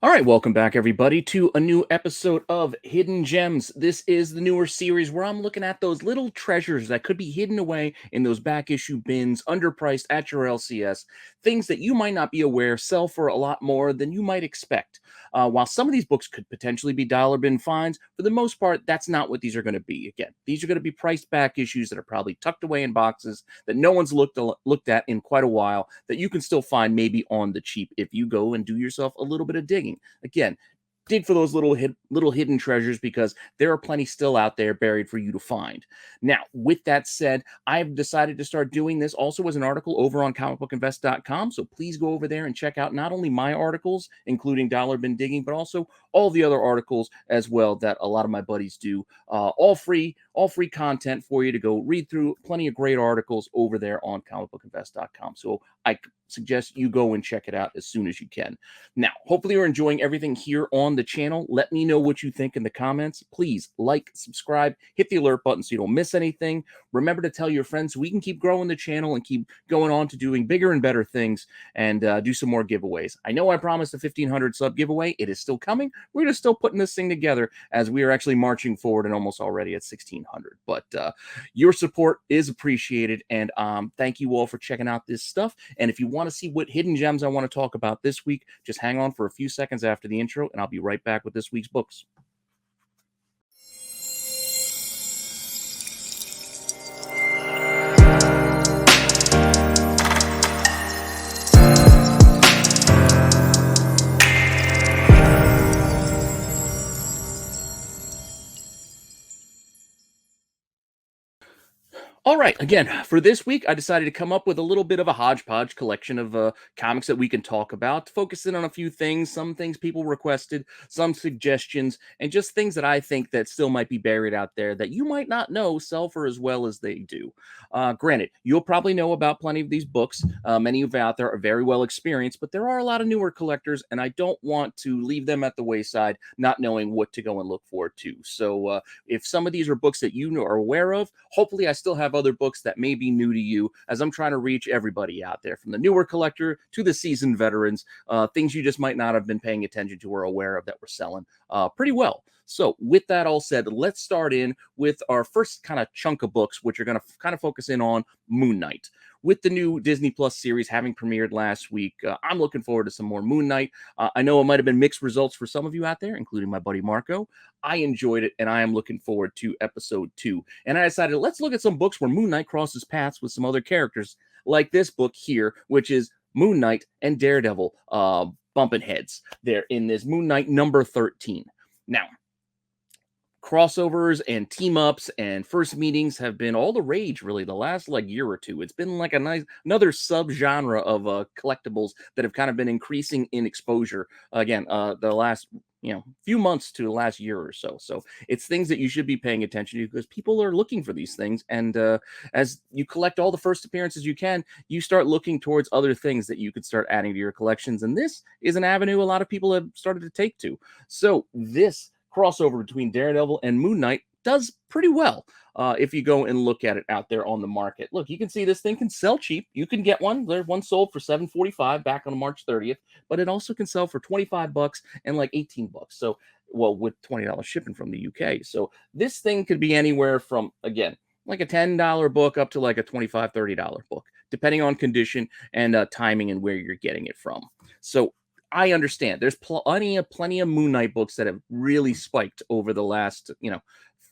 All right, welcome back, everybody, to a new episode of Hidden Gems. This is the newer series where I'm looking at those little treasures that could be hidden away in those back issue bins, underpriced at your LCS, things that you might not be aware sell for a lot more than you might expect. While some of these books could potentially be dollar bin finds, for the most part, that's not what these are going to be. Again, these are going to be priced back issues that are probably tucked away in boxes that no one's looked at in quite a while, that you can still find maybe on the cheap if you go and do yourself a little bit of digging. Again, dig for those little hidden treasures because there are plenty still out there buried for you to find. Now, with that said, I've decided to start doing this also as an article over on comicbookinvest.com. So please go over there and check out not only my articles, including Dollar Bin Digging, but also all the other articles as well that a lot of my buddies do. All free content for you to go read through. Plenty of great articles over there on comicbookinvest.com. So I suggest you go and check it out as soon as you can. Now, hopefully you're enjoying everything here on the channel. Let me know what you think in the comments. Please like, subscribe, hit the alert button so you don't miss anything. Remember to tell your friends so we can keep growing the channel and keep going on to doing bigger and better things and do some more giveaways. I know I promised a 1,500 sub giveaway. It is still coming. We're just still putting this thing together as we are actually marching forward and almost already at 1,600. But your support is appreciated, and thank you all for checking out this stuff. And if you want to see what hidden gems I want to talk about this week, just hang on for a few seconds after the intro, and I'll be right back with this week's books. All right, again, for this week, I decided to come up with a little bit of a hodgepodge collection of comics that we can talk about, focusing on a few things, some things people requested, some suggestions, and just things that I think that still might be buried out there that you might not know sell for as well as they do. Granted, you'll probably know about plenty of these books. Many of you out there are very well experienced, but there are a lot of newer collectors, and I don't want to leave them at the wayside, not knowing what to go and look forward to. So if some of these are books that you are aware of, hopefully I still have other books that may be new to you as I'm trying to reach everybody out there, from the newer collector to the seasoned veterans, things you just might not have been paying attention to or aware of that we're selling pretty well. So with that all said, let's start in with our first kind of chunk of books, which are going to kind of focus in on Moon Knight. With the new Disney Plus series having premiered last week, I'm looking forward to some more Moon Knight. I know it might have been mixed results for some of you out there, including my buddy Marco. I enjoyed it, and I am looking forward to episode 2. And I decided, let's look at some books where Moon Knight crosses paths with some other characters, like this book here, which is Moon Knight and Daredevil bumping heads. They're in this Moon Knight number 13. Now, crossovers and team ups and first meetings have been all the rage really the last year or two. It's been like another subgenre of collectibles that have kind of been increasing in exposure again the last few months to the last year or so. So it's things that you should be paying attention to because people are looking for these things, and as you collect all the first appearances you can, you start looking towards other things that you could start adding to your collections, and this is an avenue a lot of people have started to take to. So this crossover between Daredevil and Moon Knight does pretty well if you go and look at it out there on the market. Look, you can see this thing can sell cheap. You can get one. There's one sold for $7.45 back on March 30th, but it also can sell for $25 and like $18. So, well, with $20 shipping from the UK. So this thing could be anywhere from, again, like a $10 book up to like a $25, $30 book, depending on condition and timing and where you're getting it from. So I understand there's plenty of Moon Knight books that have really spiked over the last,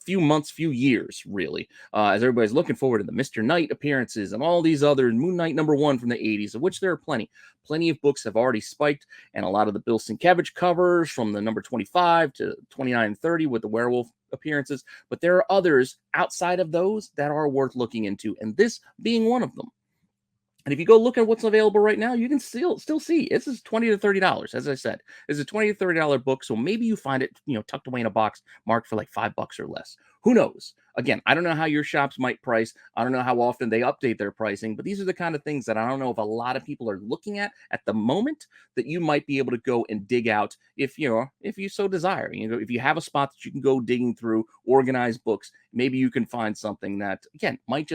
few months, few years, really, as everybody's looking forward to the Mr. Knight appearances and all these other Moon Knight #1 from the 80s, of which there are plenty. Plenty of books have already spiked, and a lot of the Bill Sienkiewicz covers from the number 25 to 29 and 30 with the werewolf appearances. But there are others outside of those that are worth looking into, and this being one of them. And if you go look at what's available right now, you can still see this is $20 to $30. As I said, it's a $20 to $30 book. So maybe you find it, tucked away in a box marked for like $5 or less. Who knows? Again, I don't know how your shops might price. I don't know how often they update their pricing, but these are the kind of things that I don't know if a lot of people are looking at the moment that you might be able to go and dig out if you so desire. If you have a spot that you can go digging through, organize books, maybe you can find something that, again, might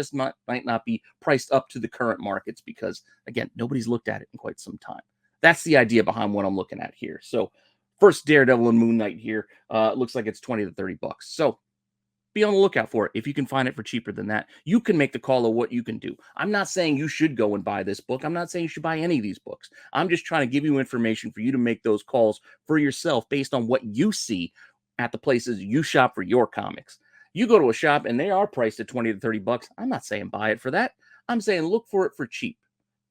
not be priced up to the current markets because, again, nobody's looked at it in quite some time. That's the idea behind what I'm looking at here. So First Daredevil and Moon Knight here. Looks like it's 20 to 30 bucks. So be on the lookout for it. If you can find it for cheaper than that, you can make the call of what you can do. I'm not saying you should go and buy this book. I'm not saying you should buy any of these books. I'm just trying to give you information for you to make those calls for yourself based on what you see at the places you shop for your comics. You go to a shop and they are priced at 20 to 30 bucks. I'm not saying buy it for that. I'm saying look for it for cheap.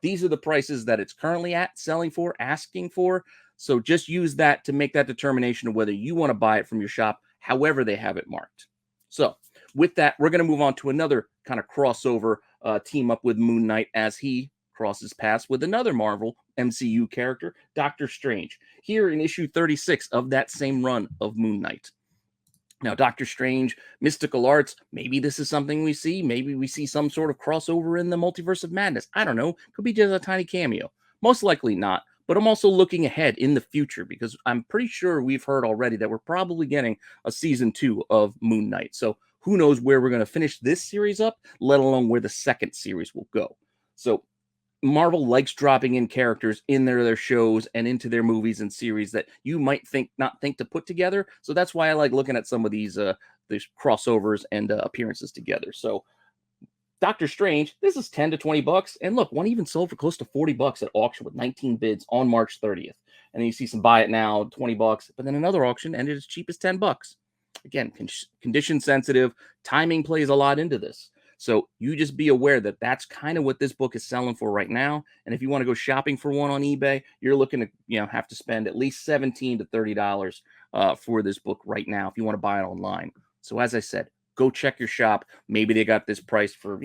These are the prices that it's currently at, selling for, asking for. So just use that to make that determination of whether you want to buy it from your shop, however they have it marked. So with that, we're going to move on to another kind of crossover team up with Moon Knight as he crosses paths with another Marvel MCU character, Doctor Strange, here in issue 36 of that same run of Moon Knight. Now, Doctor Strange, mystical arts, maybe this is something we see. Maybe we see some sort of crossover in the multiverse of madness. I don't know. Could be just a tiny cameo. Most likely not. But I'm also looking ahead in the future because I'm pretty sure we've heard already that we're probably getting a season 2 of Moon Knight. So who knows where we're going to finish this series up, let alone where the second series will go. So Marvel likes dropping in characters in their shows and into their movies and series that you might not think to put together. So that's why I like looking at some of these crossovers and appearances together. So Doctor Strange, this is 10 to 20 bucks. And look, one even sold for close to 40 bucks at auction with 19 bids on March 30th. And then you see some buy it now, 20 bucks, but then another auction ended as cheap as 10 bucks. Again, condition sensitive, timing plays a lot into this. So you just be aware that that's kind of what this book is selling for right now. And if you want to go shopping for one on eBay, you're looking to have to spend at least $17 to $30 for this book right now if you want to buy it online. So as I said, go check your shop. Maybe they got this price for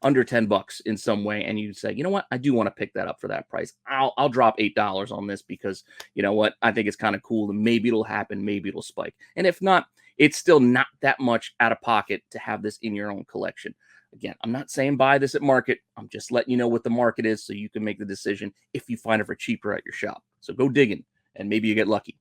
under 10 bucks in some way, and you say, you know what, I do want to pick that up for that price. I'll drop $8 on this because you know what, I think it's kind of cool, and maybe it'll happen, maybe it'll spike. And if not, it's still not that much out of pocket to have this in your own collection. Again, I'm not saying buy this at market. I'm just letting you know what the market is so you can make the decision if you find it for cheaper at your shop. So go digging, and maybe you get lucky.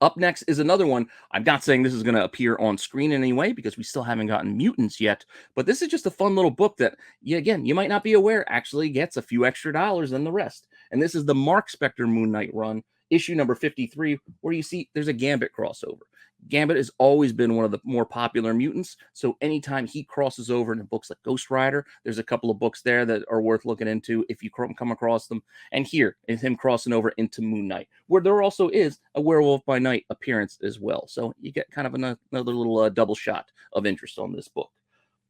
Up next is another one. I'm not saying this is going to appear on screen in any way because we still haven't gotten mutants yet, but this is just a fun little book that, you might not be aware actually gets a few extra dollars than the rest. And this is the Mark Spector Moon Knight run, issue number 53, where you see there's a Gambit crossover. Gambit has always been one of the more popular mutants, so anytime he crosses over into books like Ghost Rider, there's a couple of books there that are worth looking into if you come across them. And here is him crossing over into Moon Knight, where there also is a Werewolf by Night appearance as well. So you get kind of another little double shot of interest on this book.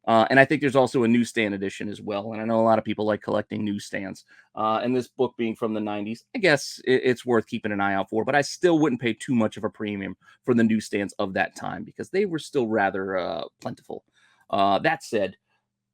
And I think there's also a newsstand edition as well. And I know a lot of people like collecting newsstands. And this book being from the 90s, I guess it's worth keeping an eye out for. But I still wouldn't pay too much of a premium for the newsstands of that time because they were still rather plentiful. That said,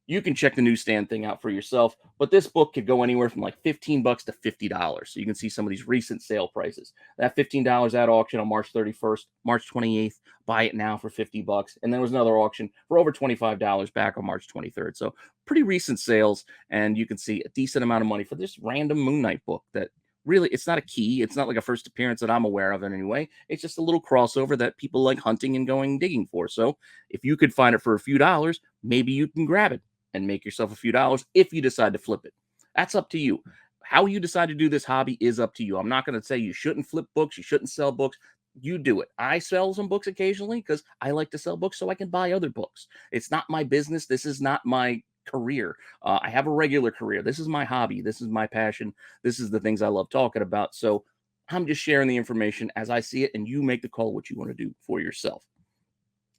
you can check the newsstand thing out for yourself, but this book could go anywhere from like 15 bucks to $50. So you can see some of these recent sale prices. That $15 at auction on March 31st, March 28th, buy it now for 50 bucks. And there was another auction for over $25 back on March 23rd. So pretty recent sales, and you can see a decent amount of money for this random Moon Knight book that really, it's not a key. It's not like a first appearance that I'm aware of in any way. It's just a little crossover that people like hunting and going digging for. So if you could find it for a few dollars, maybe you can grab it and make yourself a few dollars if you decide to flip it. That's up to you. How you decide to do this hobby is up to you. I'm not going to say you shouldn't flip books, you shouldn't sell books. You do it. I sell some books occasionally because I like to sell books so I can buy other books. It's not my business. This is not my career. I have a regular career. This is my hobby. This is my passion. This is the things I love talking about. So I'm just sharing the information as I see it, and you make the call what you want to do for yourself.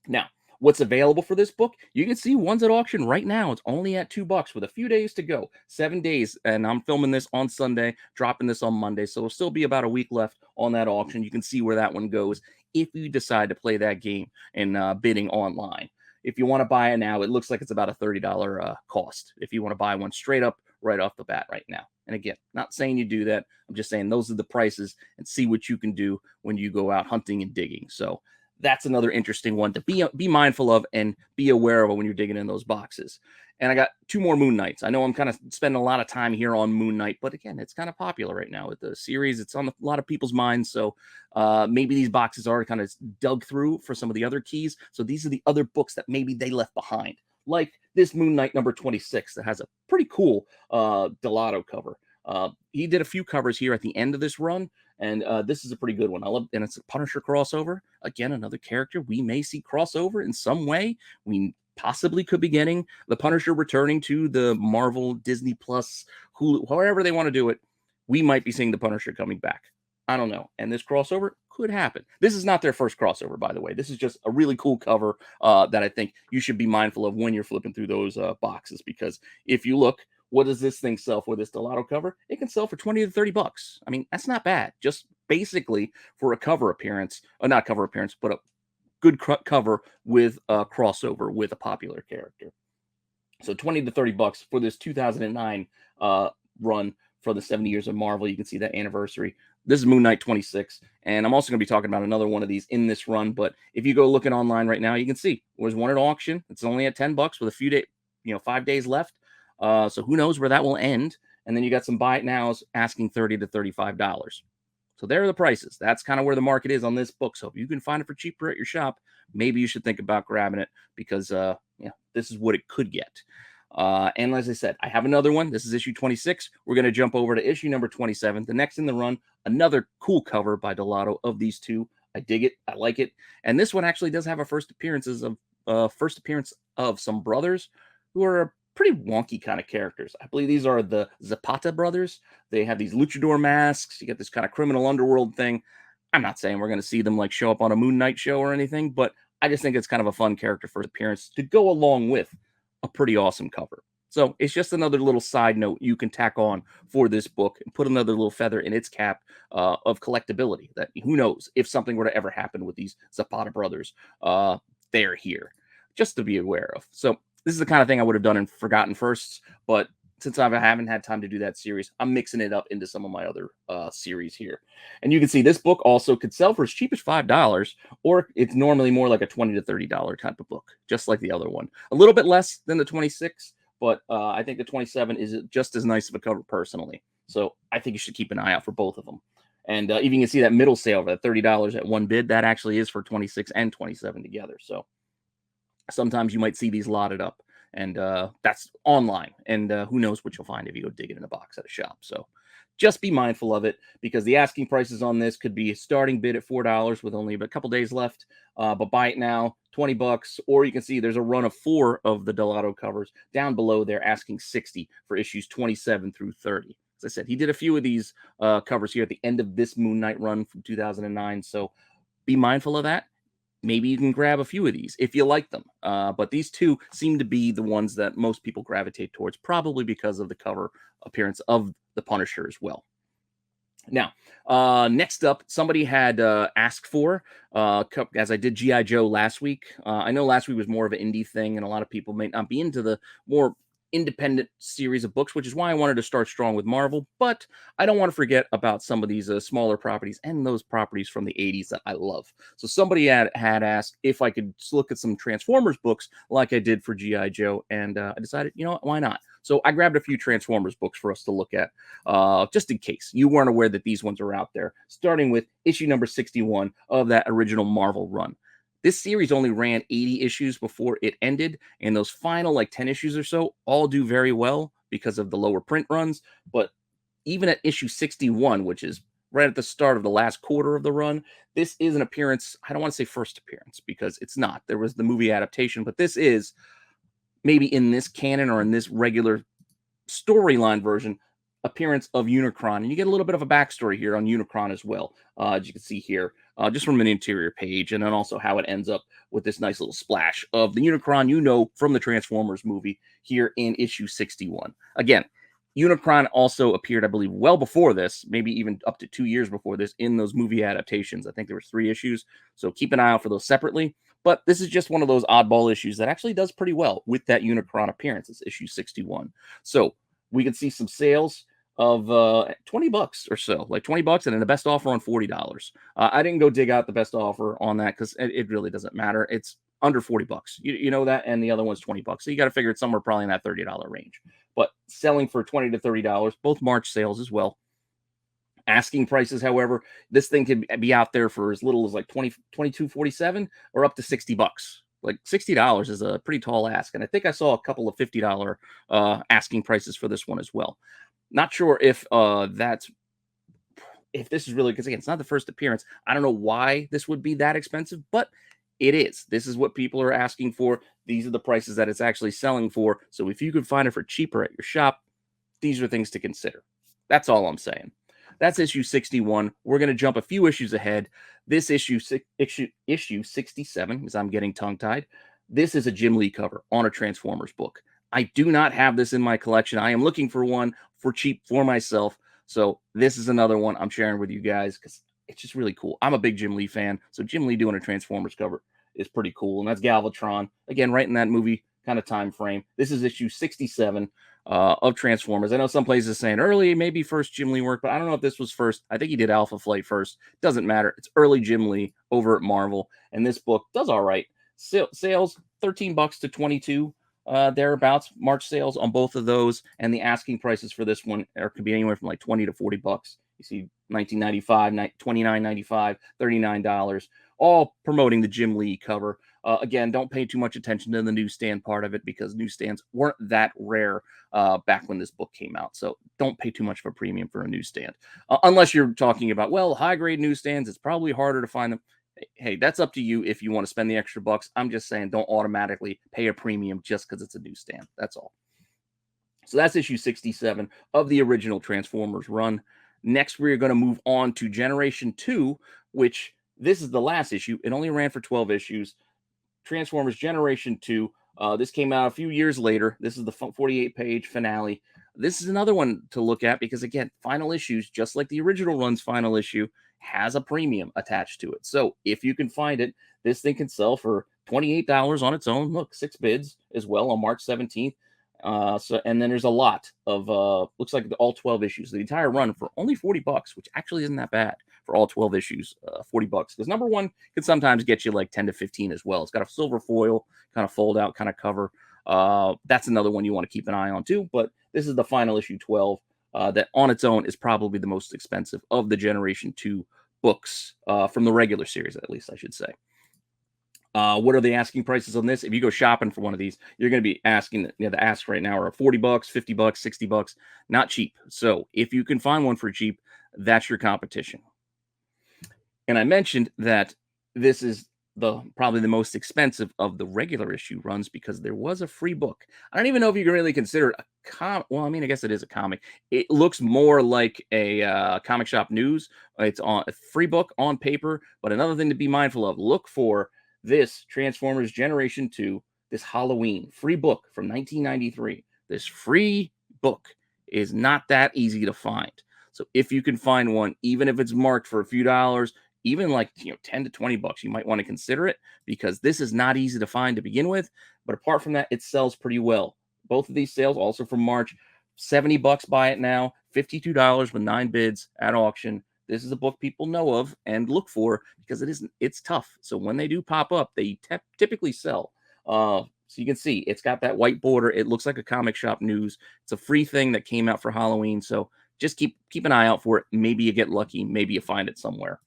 Now, what's available for this book? You can see one's at auction right now. It's only at $2 with a few days to go, 7 days. And I'm filming this on Sunday, dropping this on Monday. So it'll still be about a week left on that auction. You can see where that one goes if you decide to play that game and bidding online. If you want to buy it now, it looks like it's about a $30 cost if you want to buy one straight up right off the bat right now. And again, not saying you do that. I'm just saying those are the prices and see what you can do when you go out hunting and digging. So that's another interesting one to be mindful of and be aware of when you're digging in those boxes. And I got 2 more Moon Knights. I know I'm kind of spending a lot of time here on Moon Knight, but again, it's kind of popular right now with the series. It's on a lot of people's minds. So maybe these boxes are kind of dug through for some of the other keys. So these are the other books that maybe they left behind, like this Moon Knight number 26 that has a pretty cool Delato cover. He did a few covers here at the end of this run, and this is a pretty good one. I love, and it's a Punisher crossover. Again, another character we may see crossover in some way. We possibly could be getting the Punisher returning to the Marvel, Disney Plus, Hulu, however they want to do it. We might be seeing the Punisher coming back. I don't know. And this crossover could happen. This is not their first crossover, by the way. This is just a really cool cover that I think you should be mindful of when you're flipping through those boxes. Because if you look, what does this thing sell for, this Delato cover? It can sell for 20 to 30 bucks. I mean, that's not bad. Just basically for a cover appearance, not cover appearance, but a good cover with a crossover with a popular character. So 20 to 30 bucks for this 2009 run for the 70 years of Marvel. You can see that anniversary. This is Moon Knight 26, and I'm also going to be talking about another one of these in this run. But if you go looking online right now, you can see there's one at auction. It's only at 10 bucks with a few days, 5 days left. So who knows where that will end? And then you got some buy it nows asking $30 to $35. So there are the prices. That's kind of where the market is on this book. So if you can find it for cheaper at your shop, maybe you should think about grabbing it because this is what it could get. And as I said, I have another one. This is issue 26. We're going to jump over to issue number 27. The next in the run, another cool cover by Delato of these two. I dig it. I like it. And this one actually does have a first appearance of some brothers who are pretty wonky kind of characters. I believe these are the Zapata brothers. They have these luchador masks. You get this kind of criminal underworld thing. I'm not saying we're going to see them like show up on a Moon Knight show or anything, but I just think it's kind of a fun character for appearance to go along with a pretty awesome cover. So it's just another little side note you can tack on for this book and put another little feather in its cap of collectability. That who knows if something were to ever happen with these Zapata brothers, they're here just to be aware of. So this is the kind of thing I would have done in Forgotten Firsts, but since I haven't had time to do that series, I'm mixing it up into some of my other series here. And you can see this book also could sell for as cheap as $5, or it's normally more like a $20 to $30 type of book, just like the other one. A little bit less than the 26, but I think the 27 is just as nice of a cover personally. So I think you should keep an eye out for both of them. And even you can see that middle sale, that $30 at one bid, that actually is for 26 and 27 together. So sometimes you might see these lotted up. And that's online. And who knows what you'll find if you go dig it in a box at a shop. So just be mindful of it because the asking prices on this could be a starting bid at $4 with only a couple days left. But buy it now, 20 bucks. Or you can see there's a run of 4 of the Delato covers. Down below, they're asking 60 for issues 27 through 30. As I said, he did a few of these covers here at the end of this Moon Knight run from 2009. So be mindful of that. Maybe you can grab a few of these if you like them. But these two seem to be the ones that most people gravitate towards, probably because of the cover appearance of the Punisher as well. Now, next up, somebody had asked for, as I did G.I. Joe last week. I know last week was more of an indie thing, and a lot of people may not be into the more independent series of books, which is why I wanted to start strong with Marvel, but I don't want to forget about some of these smaller properties and those properties from the 80s that I love. So somebody had asked if I could look at some Transformers books like I did for G.I. Joe, and I decided, you know what, why not? So I grabbed a few Transformers books for us to look at, just in case you weren't aware that these ones are out there, starting with issue number 61 of that original Marvel run. This series only ran 80 issues before it ended, and those final 10 issues or so all do very well because of the lower print runs. But even at issue 61, which is right at the start of the last quarter of the run, this is an appearance. I don't want to say first appearance because it's not. There was the movie adaptation, but this is maybe in this canon or in this regular storyline version appearance of Unicron. And you get a little bit of a backstory here on Unicron as well, as you can see here, just from an interior page, and then also how it ends up with this nice little splash of the Unicron from the Transformers movie here in issue 61. Again, Unicron also appeared, I believe, well before this, maybe even up to 2 years before this in those movie adaptations. I think there were 3 issues, so keep an eye out for those separately. But this is just one of those oddball issues that actually does pretty well with that Unicron appearance. It's issue 61. So we can see some sales of $20 or so, like $20, and then the best offer on $40. I didn't go dig out the best offer on that because it really doesn't matter. It's under $40. You know that, and the other one's $20. So you got to figure it's somewhere probably in that $30 range. But selling for $20 to $30, both March sales as well. Asking prices, however, this thing could be out there for as little as like $22.47 or up to $60. Like $60 is a pretty tall ask, and I think I saw a couple of $50 asking prices for this one as well. Not sure if this is really, because again, it's not the first appearance. I don't know why this would be that expensive, but it is. This is what people are asking for. These are the prices that it's actually selling for. So if you could find it for cheaper at your shop, these are things to consider. That's all I'm saying. That's issue 61. We're going to jump a few issues ahead. This issue 67, because I'm getting tongue tied. This is a Jim Lee cover on a Transformers book. I do not have this in my collection. I am looking for one for cheap for myself. So this is another one I'm sharing with you guys because it's just really cool. I'm a big Jim Lee fan. So Jim Lee doing a Transformers cover is pretty cool. And that's Galvatron. Again, right in that movie kind of time frame. This is issue 67 of Transformers. I know some places saying early, maybe first Jim Lee work, but I don't know if this was first. I think he did Alpha Flight first. Doesn't matter. It's early Jim Lee over at Marvel, and this book does all right. Sales $13 to 22 thereabouts. March sales on both of those, and the asking prices for this one could be anywhere from like 20 to 40 bucks. You see, 19.95, $29.95, $39, all promoting the Jim Lee cover. Again, don't pay too much attention to the newsstand part of it because newsstands weren't that rare back when this book came out. So don't pay too much of a premium for a newsstand. Unless you're talking about, well, high grade newsstands, it's probably harder to find them. Hey, that's up to you if you want to spend the extra bucks. I'm just saying don't automatically pay a premium just because it's a newsstand. That's all. So that's issue 67 of the original Transformers run. Next, we're going to move on to Generation 2, which this is the last issue. It only ran for 12 issues. Transformers Generation 2. This came out a few years later. This is the 48-page finale. This is another one to look at because, again, final issues, just like the original run's final issue, has a premium attached to it. So if you can find it, this thing can sell for $28 on its own. Look, 6 bids as well on March 17th. And then there's a lot of looks like all 12 issues, the entire run for only $40, which actually isn't that bad for all 12 issues. $40 because number one can sometimes get you like 10 to 15 as well. It's got a silver foil kind of fold out kind of cover. That's another one you want to keep an eye on too. But this is the final issue 12 that on its own is probably the most expensive of the Generation 2 books from the regular series, at least I should say. What are the asking prices on this? If you go shopping for one of these, you're going to be asking, the ask right now are $40, $50, $60, not cheap. So if you can find one for cheap, that's your competition. And I mentioned that this is probably the most expensive of the regular issue runs because there was a free book. I don't even know if you can really consider it a well, I mean, I guess it is a comic. It looks more like a comic shop news. It's on a free book on paper, but another thing to be mindful of, look for this Transformers Generation 2, this Halloween free book from 1993. This free book is not that easy to find. So if you can find one, even if it's marked for a few dollars, even like 10 to 20 bucks, you might want to consider it because this is not easy to find to begin with. But apart from that, it sells pretty well. Both of these sales also from March, $70 buy it now, $52 with 9 bids at auction. This is a book people know of and look for because it's tough. So when they do pop up, they typically sell. So you can see it's got that white border. It looks like a comic shop news. It's a free thing that came out for Halloween. So just keep an eye out for it. Maybe you get lucky. Maybe you find it somewhere.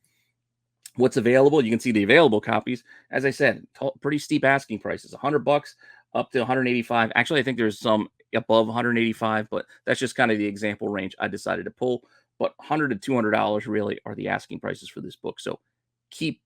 What's available? You can see the available copies. As I said, pretty steep asking prices, $100 up to 185. Actually, I think there's some above 185, but that's just kind of the example range I decided to pull. But $100 to $200 really are the asking prices for this book. So keep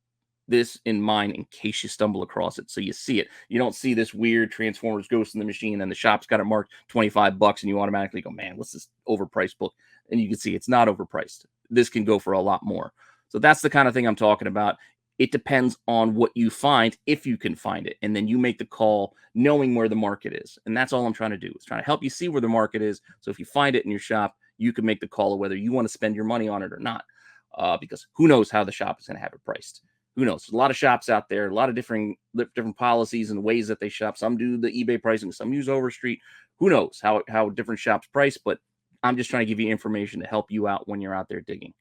this in mind in case you stumble across it. So you see it. You don't see this weird Transformers Ghost in the Machine and the shop's got it marked $25 and you automatically go, man, what's this overpriced book? And you can see it's not overpriced. This can go for a lot more. So that's the kind of thing I'm talking about. It depends on what you find, if you can find it. And then you make the call knowing where the market is. And that's all I'm trying to do. Is trying to help you see where the market is. So if you find it in your shop, you can make the call of whether you want to spend your money on it or not. Because who knows how the shop is going to have it priced. Who knows? There's a lot of shops out there, a lot of different policies and ways that they shop. Some do the eBay pricing, some use Overstreet. Who knows how different shops price, but I'm just trying to give you information to help you out when you're out there digging.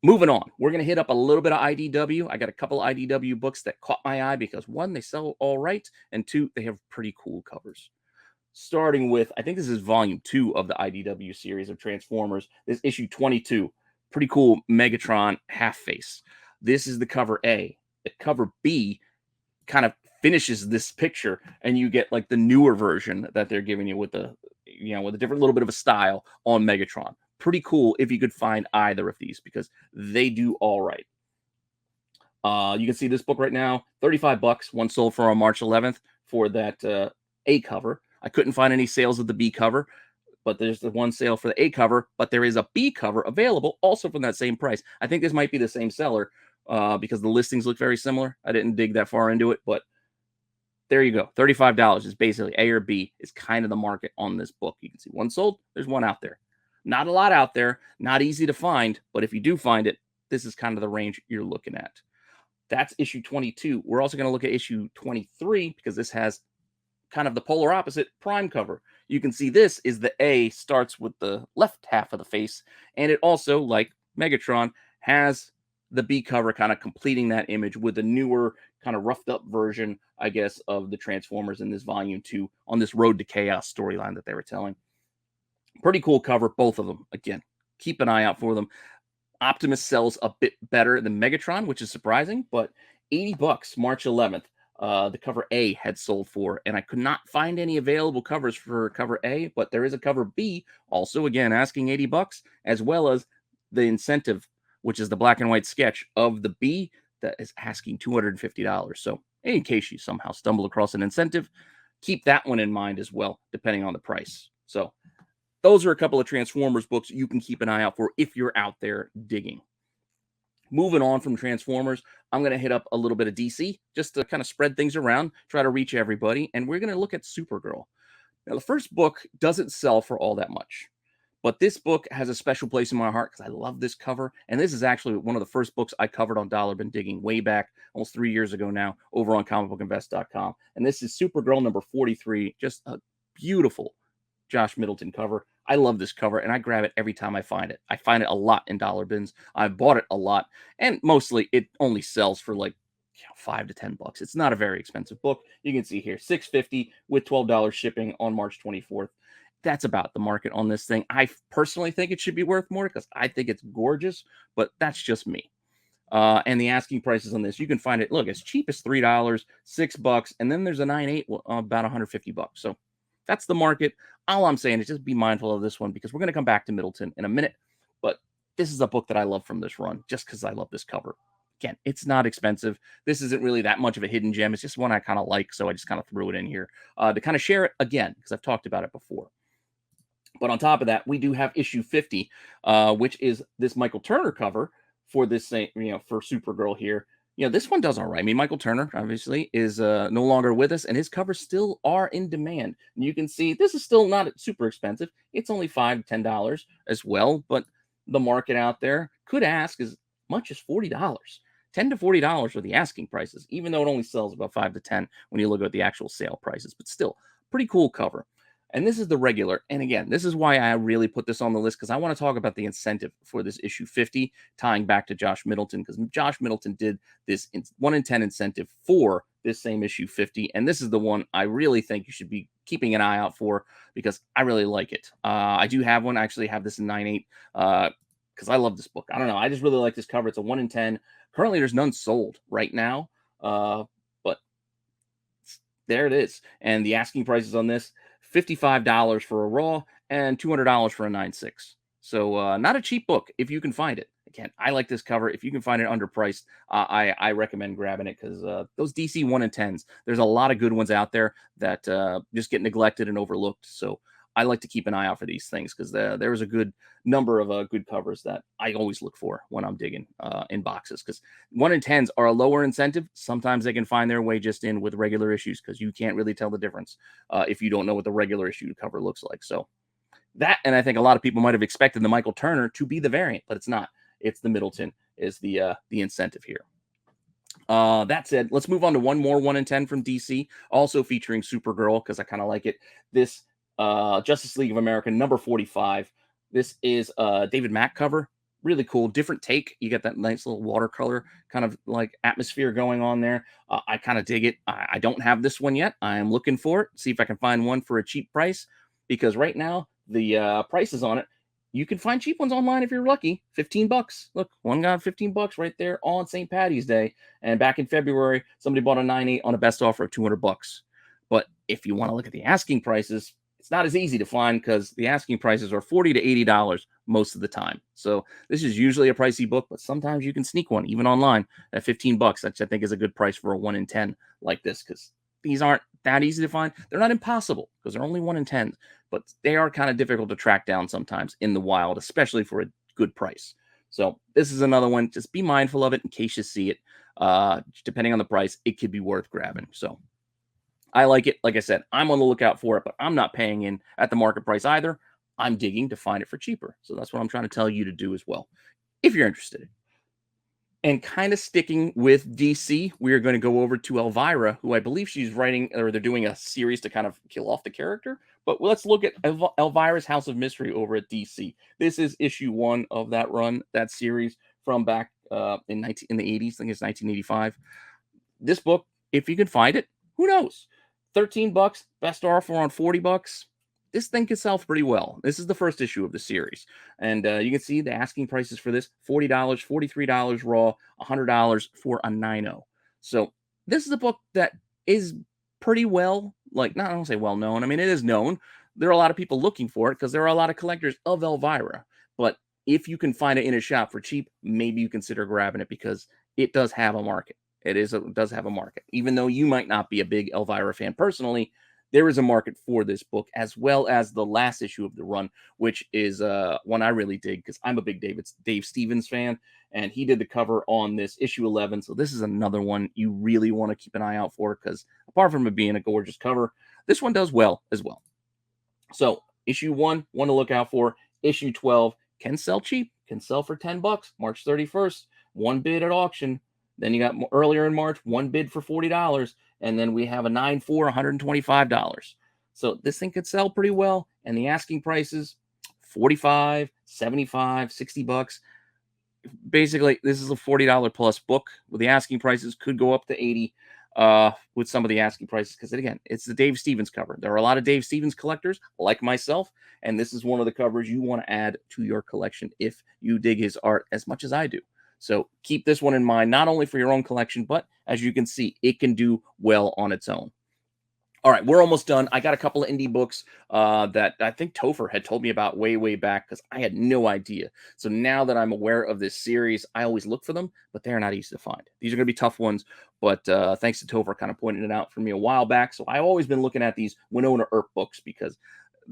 Moving on, we're going to hit up a little bit of IDW. I got a couple of IDW books that caught my eye because one, they sell all right, and two, they have pretty cool covers. Starting with, I think this is volume 2 of the IDW series of Transformers. This issue 22, pretty cool Megatron half face. This is the cover A. The cover B kind of finishes this picture, and you get like the newer version that they're giving you with the with a different little bit of a style on Megatron. Pretty cool if you could find either of these because they do all right. You can see this book right now, $35. One sold for on March 11th for that A cover. I couldn't find any sales of the B cover, but there's the one sale for the A cover, but there is a B cover available also from that same price. I think this might be the same seller because the listings look very similar. I didn't dig that far into it, but there you go. $35 is basically A or B is kind of the market on this book. You can see one sold. There's one out there. Not a lot out there. Not easy to find, but if you do find it, this is kind of the range you're looking at. That's issue 22. We're also going to look at issue 23 because this has kind of the polar opposite prime cover. You can see this is the A starts with the left half of the face, and it also, like Megatron, has the B cover kind of completing that image with a newer kind of roughed up version, I guess, of the Transformers in this volume 2 on this Road to Chaos storyline that they were telling. Pretty cool cover, both of them. Again, keep an eye out for them. Optimus sells a bit better than Megatron, which is surprising, but $80 March 11th. The cover A had sold for, and I could not find any available covers for cover A, but there is a cover B, also again asking $80, as well as the incentive, which is the black and white sketch of the B that is asking $250. So in case you somehow stumble across an incentive, keep that one in mind as well, depending on the price. So those are a couple of Transformers books you can keep an eye out for if you're out there digging. Moving on from Transformers, I'm going to hit up a little bit of DC just to kind of spread things around, try to reach everybody. And we're going to look at Supergirl. Now, the first book doesn't sell for all that much, but this book has a special place in my heart because I love this cover. And this is actually one of the first books I covered on Dollar Bin Digging way back almost 3 years ago now over on comicbookinvest.com. And this is Supergirl number 43, just a beautiful Josh Middleton cover. I love this cover, and I grab it every time I find it. I find it a lot in dollar bins. I've bought it a lot, and mostly it only sells for like $5 to $10. It's not a very expensive book. You can see here, $6.50 with $12 shipping on March 24th. That's about the market on this thing. I personally think it should be worth more because I think it's gorgeous, but that's just me. And the asking prices on this, you can find it, look, as cheap as $3, $6, and then there's a 9.8, about $150. So that's the market. All I'm saying is just be mindful of this one because we're going to come back to Middleton in a minute. But this is a book that I love from this run just because I love this cover. Again, it's not expensive. This isn't really that much of a hidden gem. It's just one I kind of like, so I just kind of threw it in here to kind of share it again because I've talked about it before. But on top of that, we do have issue 50, which is this Michael Turner cover for this, for Supergirl here. This one does all right. I mean, Michael Turner, obviously, is no longer with us, and his covers still are in demand. And you can see this is still not super expensive. It's only $5 to $10 as well, but the market out there could ask as much as $40. $10 to $40 are the asking prices, even though it only sells about $5 to $10 when you look at the actual sale prices. But still, pretty cool cover. And this is the regular. And again, this is why I really put this on the list, because I want to talk about the incentive for this issue 50, tying back to Josh Middleton, because Josh Middleton did this 1 in 10 incentive for this same issue 50. And this is the one I really think you should be keeping an eye out for because I really like it. I do have one. I actually have this in 9.8 because I love this book. I don't know. I just really like this cover. It's a 1 in 10. Currently, there's none sold right now, but there it is. And the asking prices on this, $55 for a raw and $200 for a 9.6. So not a cheap book if you can find it. Again, I like this cover. If you can find it underpriced, I recommend grabbing it because those DC 1 in 10s, there's a lot of good ones out there that just get neglected and overlooked. So I like to keep an eye out for these things because there's a good number of good covers that I always look for when I'm digging in boxes because 1 in 10s are a lower incentive. Sometimes they can find their way just in with regular issues because you can't really tell the difference if you don't know what the regular issue cover looks like. So that, and I think a lot of people might have expected the Michael Turner to be the variant, but it's not. It's the Middleton is the incentive here. That said, let's move on to one more 1 in 10 from DC, also featuring Supergirl because I kind of like it. This Justice League of America number 45. This is a David Mack cover. Really cool, different take. You get that nice little watercolor kind of like atmosphere going on there. I kind of dig it. I don't have this one yet. I am looking for it. See if I can find one for a cheap price because right now the prices on it, you can find cheap ones online if you're lucky. $15. Look, one got $15 right there on St. Patty's Day. And back in February, somebody bought a 9.8 on a best offer of $200. But if you want to look at the asking prices, it's not as easy to find because the asking prices are $40 to $80 most of the time. So this is usually a pricey book, but sometimes you can sneak one even online at 15 bucks, which I think is a good price for a 1 in 10 like this, because these aren't that easy to find. They're not impossible because they're only 1 in 10, but they are kind of difficult to track down sometimes in the wild, especially for a good price. So this is another one. Just be mindful of it in case you see it. Depending on the price, it could be worth grabbing. So I like it. Like I said, I'm on the lookout for it, but I'm not paying in at the market price either. I'm digging to find it for cheaper. So that's what I'm trying to tell you to do as well, if you're interested. And kind of sticking with DC, we are going to go over to Elvira, who I believe she's writing, or they're doing a series to kind of kill off the character. But let's look at Elvira's House of Mystery over at DC. This is issue 1 of that run, that series from back in the 80s. I think it's 1985. This book, if you can find it, who knows? 13 bucks, best offer on 40 bucks. This thing could sell pretty well. This is the first issue of the series. And you can see the asking prices for this, $40, $43 raw, $100 for a 9.0. So this is a book that is pretty well, like, not I don't say well known. I mean, it is known. There are a lot of people looking for it because there are a lot of collectors of Elvira. But if you can find it in a shop for cheap, maybe you consider grabbing it because it does have a market. It does have a market. Even though you might not be a big Elvira fan personally, there is a market for this book, as well as the last issue of the run, which is one I really dig because I'm a big Dave Stevens fan, and he did the cover on this issue 11. So this is another one you really want to keep an eye out for because apart from it being a gorgeous cover, this one does well as well. So issue 1, one to look out for. Issue 12 can sell cheap, can sell for 10 bucks, March 31st, one bid at auction. Then you got earlier in March, one bid for $40, and then we have a 9.4, $125. So this thing could sell pretty well, and the asking prices, 45, 75, 60 bucks. Basically, this is a $40 plus book. With the asking prices could go up to 80 with some of the asking prices because, again, it's the Dave Stevens cover. There are a lot of Dave Stevens collectors like myself, and this is one of the covers you want to add to your collection if you dig his art as much as I do. So keep this one in mind, not only for your own collection, but as you can see, it can do well on its own. All right, we're almost done. I got a couple of indie books that I think Topher had told me about way back because I had no idea. So now that I'm aware of this series, I always look for them, but they're not easy to find. These are going to be tough ones, but thanks to Topher kind of pointing it out for me a while back. So I've always been looking at these Winona Earth books because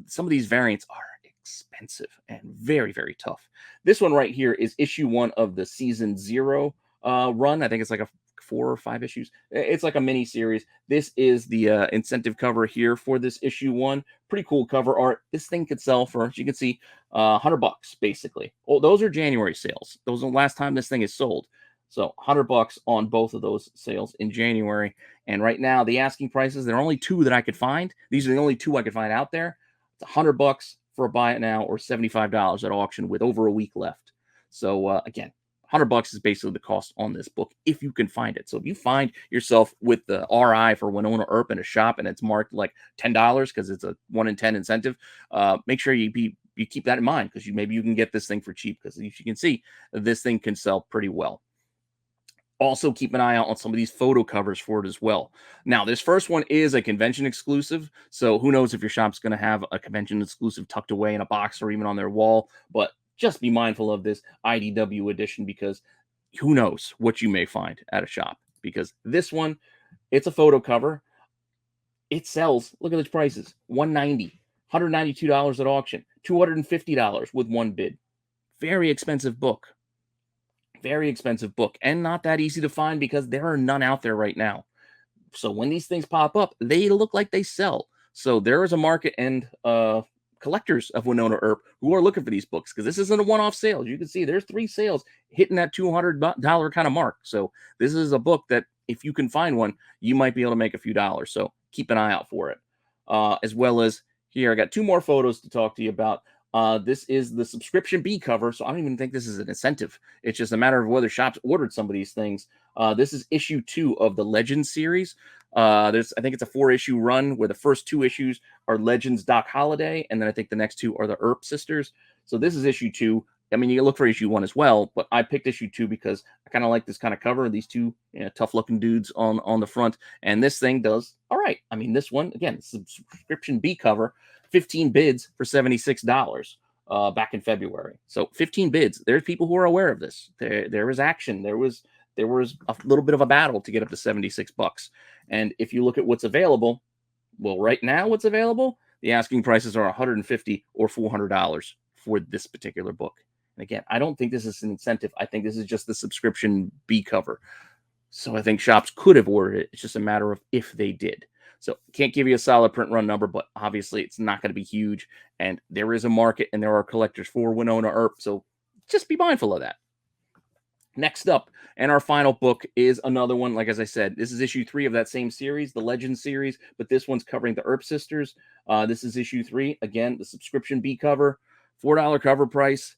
some of these variants are expensive and very tough. This one right here is issue 1 of the season 0 run. I think it's like a 4 or 5 issues. It's like a mini series. This is the incentive cover here for this issue 1. Pretty cool cover art. This thing could sell for, as you can see, $100 basically. Oh, those are January sales. Those are the last time this thing is sold. So $100 on both of those sales in January. And right now, the asking prices, there are only 2 that I could find. These are the only 2 I could find out there. It's $100 for a buy it now, or $75 at auction with over a week left. So again, $100 is basically the cost on this book if you can find it. So if you find yourself with the RI for Winona Earth in a shop and it's marked like $10 because it's a 1 in 10 incentive, make sure you keep that in mind because maybe you can get this thing for cheap because as you can see, this thing can sell pretty well. Also, keep an eye out on some of these photo covers for it as well. Now, this first one is a convention exclusive, so who knows if your shop's going to have a convention exclusive tucked away in a box or even on their wall, but just be mindful of this IDW edition because who knows what you may find at a shop. Because this one, it's a photo cover. It sells, look at its prices, $190, $192 at auction, $250 with one bid. Very expensive book. Very expensive book and not that easy to find because there are none out there right now. So when these things pop up, they look like they sell. So there is a market and collectors of Winona Earth who are looking for these books because this isn't a one-off sale. As you can see, there's 3 sales hitting that $200 kind of mark. So this is a book that if you can find one, you might be able to make a few dollars. So keep an eye out for it. As well as here, I got 2 more photos to talk to you about. This is the subscription B cover, so I don't even think this is an incentive. It's just a matter of whether shops ordered some of these things. This is issue 2 of the Legends series. I think it's a 4-issue run where the first 2 issues are Legends Doc Holliday, and then I think the next 2 are the Earp sisters. So this is issue 2. I mean, you can look for issue 1 as well, but I picked issue 2 because I kind of like this kind of cover. These two, tough looking dudes on the front, and this thing does all right. I mean, this one again, subscription B cover, 15 bids for $76 back in February. So 15 bids. There's people who are aware of this. There was action. There was a little bit of a battle to get up to $76. And if you look at what's available, well, right now what's available, the asking prices are $150 or $400 for this particular book. And again, I don't think this is an incentive. I think this is just the subscription B cover. So I think shops could have ordered it. It's just a matter of if they did. So can't give you a solid print run number, but obviously it's not going to be huge. And there is a market and there are collectors for Winona Earth. So just be mindful of that. Next up, and our final book is another one. Like, as I said, this is issue 3 of that same series, the Legends series, but this one's covering the Earp sisters. This is issue 3. Again, the subscription B cover, $4 cover price.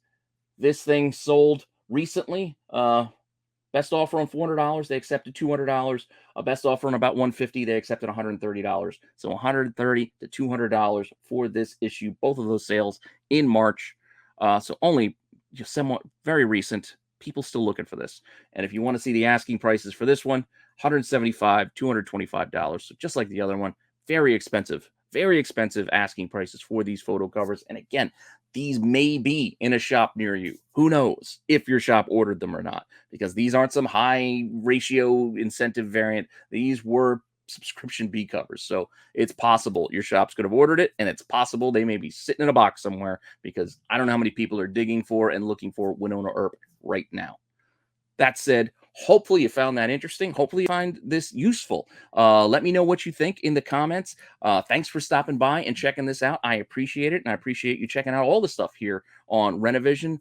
This thing sold recently. Best offer on $400. They accepted $200. Best offer on about $150. They accepted $130. So $130 to $200 for this issue. Both of those sales in March. So only just somewhat very recent. People still looking for this. And if you want to see the asking prices for this one, $175, $225. So just like the other one, very expensive asking prices for these photo covers. And again, these may be in a shop near you. Who knows if your shop ordered them or not, because these aren't some high ratio incentive variant. These were subscription B covers. So it's possible your shops could have ordered it, and it's possible they may be sitting in a box somewhere, because I don't know how many people are digging for and looking for Winona Earth right now. That said, hopefully you found that interesting. Hopefully you find this useful. Let me know what you think in the comments. Thanks for stopping by and checking this out. I appreciate it, and I appreciate you checking out all the stuff here on Rennavision.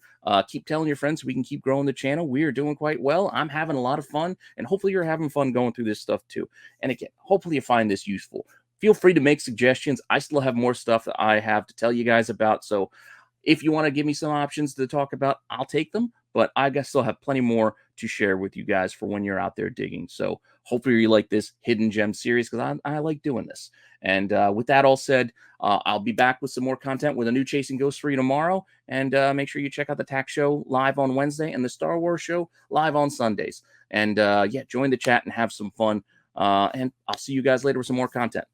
Keep telling your friends so we can keep growing the channel. We are doing quite well. I'm having a lot of fun, and hopefully you're having fun going through this stuff too. And again, hopefully you find this useful. Feel free to make suggestions. I still have more stuff that I have to tell you guys about. So if you want to give me some options to talk about, I'll take them. But I guess still have plenty more to share with you guys for when you're out there digging. So hopefully you like this Hidden Gem series, because I like doing this. And with that all said, I'll be back with some more content with a new Chasing Ghosts for you tomorrow. And make sure you check out the Tack Show live on Wednesday and the Star Wars Show live on Sundays. And yeah, join the chat and have some fun. And I'll see you guys later with some more content.